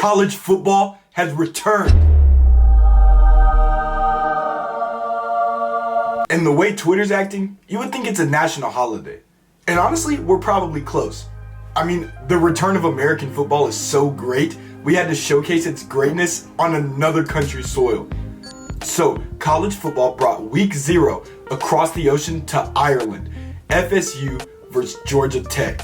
College football has returned. And the way Twitter's acting, you would think it's a national holiday. And honestly, we're probably close. I mean, the return of American football is so great, we had to showcase its greatness on another country's soil. So, college football brought week 0 across the ocean to Ireland, FSU versus Georgia Tech.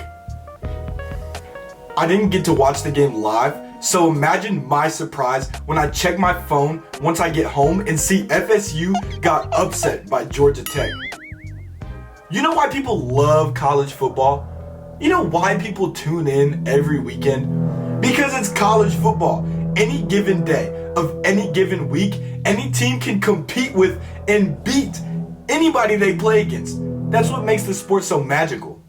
I didn't get to watch the game live, so imagine my surprise when I check my phone once I get home and see FSU got upset by Georgia Tech. You know why people love college football? You know why people tune in every weekend? Because it's college football. Any given day of any given week, any team can compete with and beat anybody they play against. That's what makes the sport so magical.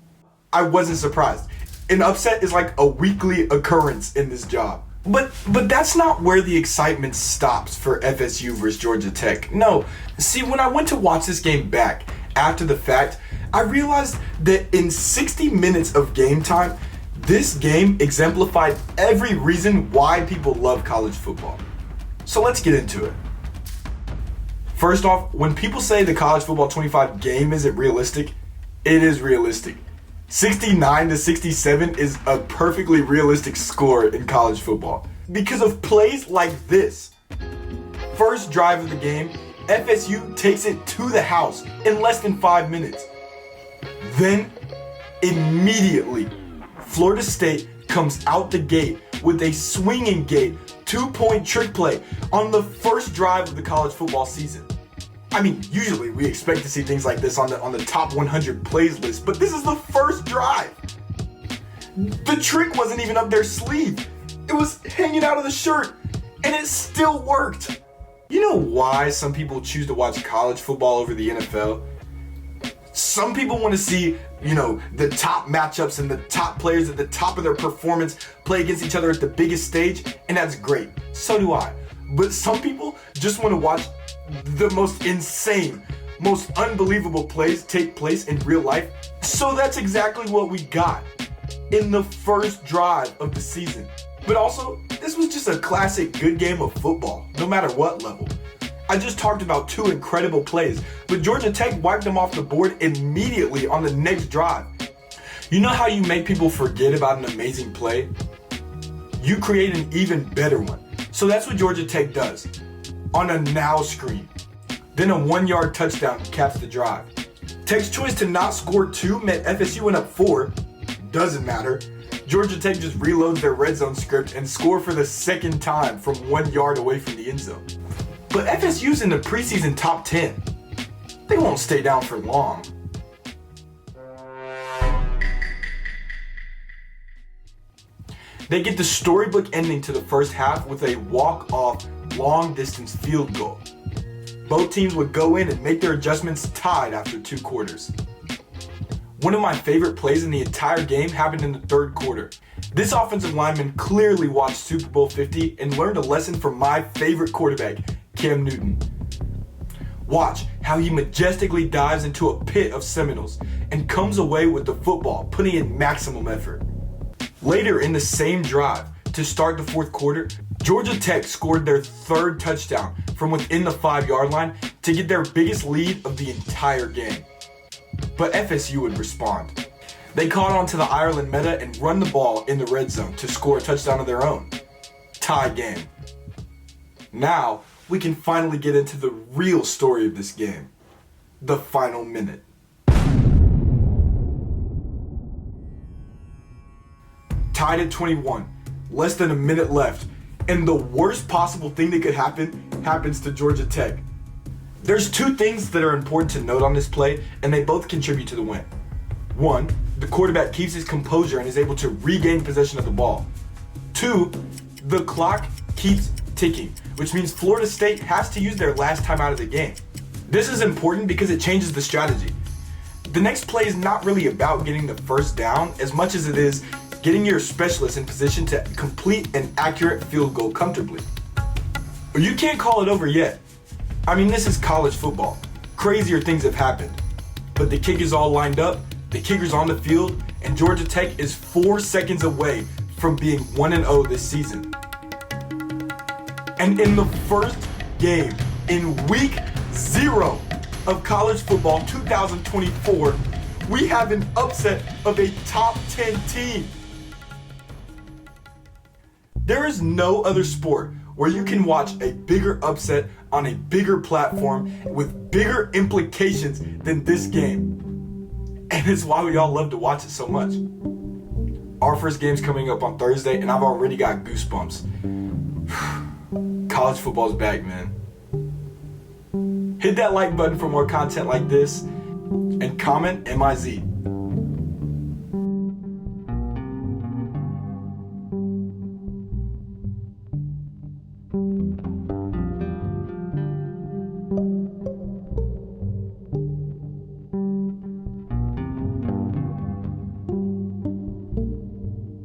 I wasn't surprised. An upset is like a weekly occurrence in this job. But that's not where the excitement stops for FSU versus Georgia Tech. No, see, when I went to watch this game back after the fact, I realized that in 60 minutes of game time, this game exemplified every reason why people love college football. So let's get into it. First off, when people say the college football 25 game isn't realistic, it is realistic. 69-67 is a perfectly realistic score in college football because of plays like this. First drive of the game, FSU takes it to the house in less than 5 minutes. Then, immediately, Florida State comes out the gate with a swinging gate 2-point trick play on the first drive of the college football season. I mean, usually we expect to see things like this on the top 100 plays list, but this is the first drive. The trick wasn't even up their sleeve. It was hanging out of the shirt, and it still worked. You know why some people choose to watch college football over the NFL? Some people want to see, the top matchups and the top players at the top of their performance play against each other at the biggest stage, and that's great. So do I. But some people just want to watch the most insane, most unbelievable plays take place in real life. So that's exactly what we got in the first drive of the season. But also, this was just a classic good game of football, no matter what level. I just talked about 2 incredible plays, but Georgia Tech wiped them off the board immediately on the next drive. You know how you make people forget about an amazing play? You create an even better one. So that's what Georgia Tech does. On a now screen. Then a 1-yard touchdown caps the drive. Tech's choice to not score 2 meant FSU went up 4. Doesn't matter. Georgia Tech just reloads their red zone script and score for the second time from 1 yard away from the end zone. But FSU's in the preseason top 10. They won't stay down for long. They get the storybook ending to the first half with a walk-off long-distance field goal. Both teams would go in and make their adjustments tied after 2 quarters. One of my favorite plays in the entire game happened in the 3rd quarter. This offensive lineman clearly watched Super Bowl 50 and learned a lesson from my favorite quarterback, Cam Newton. Watch how he majestically dives into a pit of Seminoles and comes away with the football, putting in maximum effort. Later in the same drive, to start the 4th quarter, Georgia Tech scored their 3rd touchdown from within the 5-yard line to get their biggest lead of the entire game. But FSU would respond. They caught on to the Ireland meta and run the ball in the red zone to score a touchdown of their own. Tie game. Now, we can finally get into the real story of this game. The final minute. Tied at 21, less than a minute left, and the worst possible thing that could happen happens to Georgia Tech. There's 2 things that are important to note on this play, and they both contribute to the win. 1, the quarterback keeps his composure and is able to regain possession of the ball. 2, the clock keeps ticking, which means Florida State has to use their last time out of the game. This is important because it changes the strategy. The next play is not really about getting the first down as much as it is getting your specialist in position to complete an accurate field goal comfortably. But you can't call it over yet. I mean, this is college football. Crazier things have happened. But the kick is all lined up, the kicker's on the field, and Georgia Tech is 4 seconds away from being 1-0 this season. And in the first game in week 0 of college football 2024, we have an upset of a top 10 team. There is no other sport where you can watch a bigger upset on a bigger platform with bigger implications than this game. And it's why we all love to watch it so much. Our first game's coming up on Thursday, and I've already got goosebumps. College football's back, man. Hit that like button for more content like this, and comment MIZ.